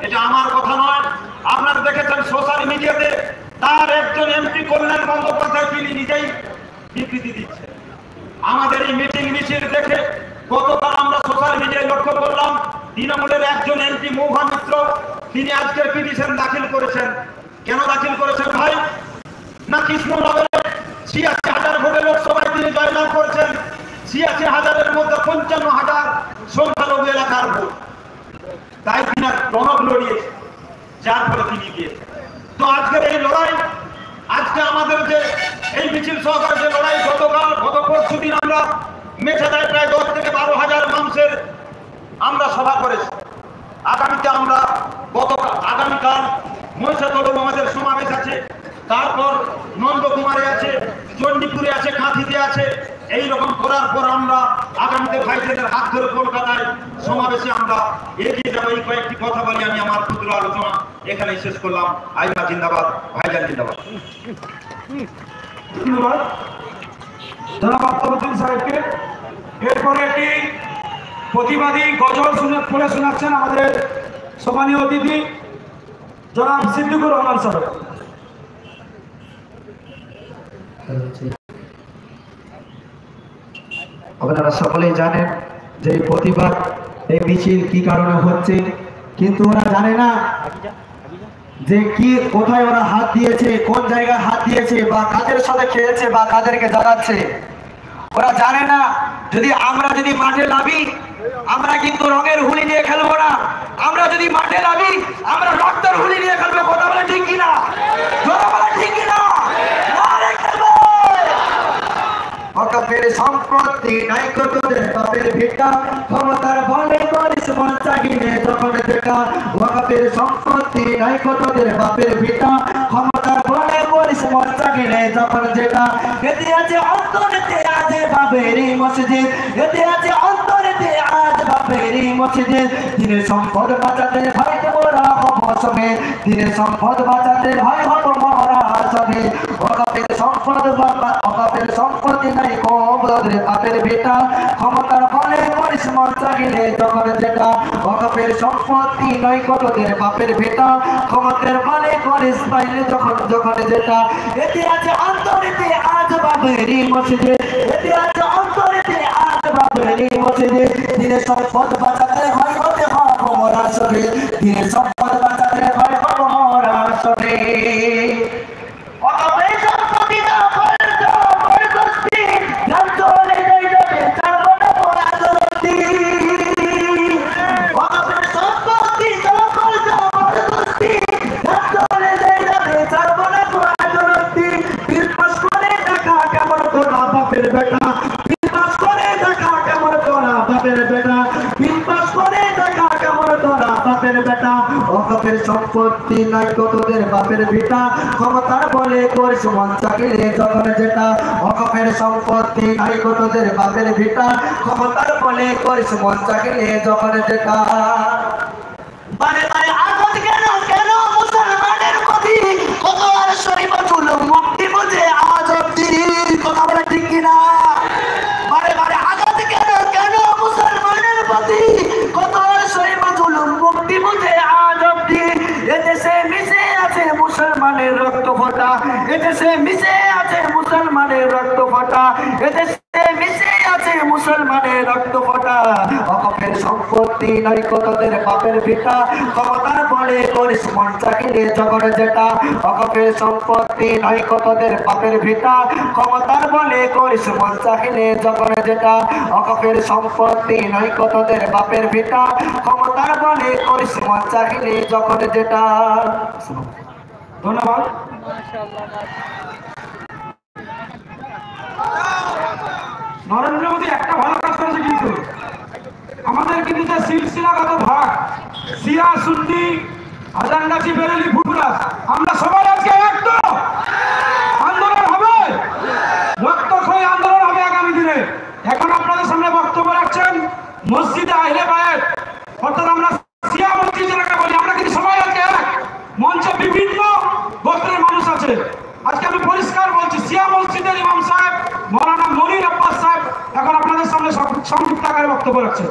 এটা আমার কথা নয়। আপনারা দেখেছেন সোশ্যাল মিডিয়াতে তার একজন এমপি কল্যাণ বন্দ্যোপাধ্যায় তিনি নিজেই বিবৃতি দিচ্ছেন। আমাদের এই মিটিং মিছিল দেখে গতকাল আমরা সোশ্যাল মিডিয়ায় লক্ষ্য করলাম তৃণমূলের একজন এমপি মহুয়া মিত্র তিনি আজকের পিটিশন দাখিল করেছেন। কেন দাখিল করেছেন ভাই? না কৃষ্ণনগরে ৮৬,০০০ ভোটে লোকসভায় তিনি জয়লাভ করেছেন। ৮৬,০০০-এর মধ্যে ৫৫,০০০ সংখ্যালঘু এলাকার ভোট, তাই তিনি টনক লড়িয়েছে, যার ফলে তিনি গিয়েছেন। তো আজকের এই লড়াই, আজকে আমাদের যে এই মিছিল সহকারে যে লড়াই, গত পরশু দিন আমরা মেছেদায় প্রায় ১০ থেকে ১২,০০০ মানুষের আমরা সভা করেছি। আগামীকাল মহিষাদলে আমাদের সমাবেশ আছে, তারপর নন্দকুমারে আছে, চণ্ডীপুরে আছে, কাঁথিতে আছে। এইরকম করার পর আমরা আগামীতে ভাইদের হাত ধরে কলকাতায় সমাবেশে আমরা এগিয়ে যাবো। এই কয়েকটি কথা বলি আমি আমার ক্ষুদ্র আলোচনা এখানে শেষ করলাম। আইবা জিন্দাবাদ, ভাইজান জিন্দাবাদ। ধন্যবাদ জনাব আফতাবউদ্দিন সাহেবকে। এরপরে একটি প্রতিবাদী গজল পড়ে শোনাচ্ছেন আমাদের সম্মানীয় অতিথি জনাব সিদ্দিকুর রহমান সাহেব। আপনারা সকলেই জানেন যে প্রতিবাদ এই মিছিল কি কারণে হচ্ছে, কিন্তু ওরা জানে না যে কি কোথায় ওরা হাত দিয়েছে, কোন জায়গায় হাত দিয়েছে, বা কাদের সাথে খেয়েছে, বা কাদেরকে জ্বালাচ্ছে। ওরা জানে না যদি আমরা মাঠে নামি, আমরা কিন্তু রঙের হুলি নিয়ে খেলবো না। আমরা যদি মাঠে নামি, আমরা রক্তের হুলি নিয়ে খেলবো। কথা বলে ঠিক কিনা? জোরে বলে ঠিক কিনা? অকাপের সম্পত্তি নাই তোদের বাপের ভিটা, ক্ষমতার বলে করিস মন চাহিলে যখন যেটা। অকাপের সম্পত্তি নাই তোদের বাপের ভিটা, ক্ষমতার বলে করিস মন চাহিলে যখন যেটা। এতে আছে অন্তরেতে আজ বাবেরি মসজিদ, এতে আছে অন্তরেতে আজ বাবেরি মসজিদ। দিনের সম্পদ বাঁচাতে ভাই তোমরা হব সঙ্গে, দিনের সম্পদ বাঁচাতে ভাই হব মরা সঙ্গে। অকাপের সম্পত্তি নাই তোদের বাপের ভিটা, ক্ষমতার বলে করিস মন চাহিলে যখন যেটা। অকাপের সম্পত্তি নয় তোদের বাপের ভিটা, ক্ষমতার বলে করিস পাইলে যখন যেটা। এতে আছে অন্তরেতে আজ বাবেরি মসজিদ, এতে আছে অন্তরেতে আজ বাবেরি মসজিদ। দিনের সম্পদ বাঁচাতে হয় হতে হব মরা সঙ্গে, দিনের সম্পদ বাঁচাতে হয় হব মরা সঙ্গে। সম্পত্তি নাই তোদের বাপের ভিটা, ক্ষমতার বলে করিস মন চাহিলে যখন যেটা। অকাপের সম্পত্তি নাই তোদের বাপের ভিটা, ক্ষমতার বলে করিস মন চাহিলে যখন যেটা। বারে বারে আঘাত কেন কেন মুসলমানের প্রতি, কত আর শরীফুল মুক্তি বুঝে আজ অব্দি। কথা বলে ঠিক কিনা? বারে বারে আঘাত কেন কেন মুসলমানের প্রতি, কত আর শরীফুল মুক্তি বুঝে আজ অব্দি। এদেশে মিশে আছে মুসলমানের রক্ত ফোঁটা, এদেশে মিশে আছে মুসলমানের রক্ত ফোঁটা, এদেশে মিশে আছে মুসলমানের রক্ত ফোঁটা। অকাপের সম্পত্তি নাই তোদের বাপের ভিটা, ক্ষমতার বলে করিস মন চাহিলে যখন যেটা। অকাপের সম্পত্তি নাই তোদের বাপের ভিটা, ক্ষমতার বলে করিস মন চাহিলে যখন যেটা। অকাপের সম্পত্তি নাই তোদের বাপের ভিটা, ক্ষমতার বলে করিস মন চাহিলে যখন যেটা। ধন্যবাদ। নরেন্দ্র মোদী একটা ভালো কাজ করেছে, কিন্তু আমাদের কিন্তু যে সিলসিলাগত ভাগ, শিয়া সুন্নি হাজারগাছি বেরেলি ফুটরাস, আমরা সবাই আজকে এক তো আন্দোলন হবে, রক্তক্ষয়ী আন্দোলন হবে আগামী দিনে। এখন আপনাদের সামনে বক্তব্য রাখছেন মসজিদে আহলে বায়াত, অর্থাৎ আমরা শিয়া মসজিদ যেটাকে বলি, আমরা কিন্তু সবাই আজকে এক। মঞ্চে বিভিন্ন গোত্রের মানুষ আছে। আজকে আমি পরিষ্কার বলছি, শিয়া মসজিদের ইমাম সাহেব মৌলানা মনির আব্বাস সাহেব এখন আপনাদের সামনে সংক্ষিপ্ত আকারে বক্তব্য রাখছেন।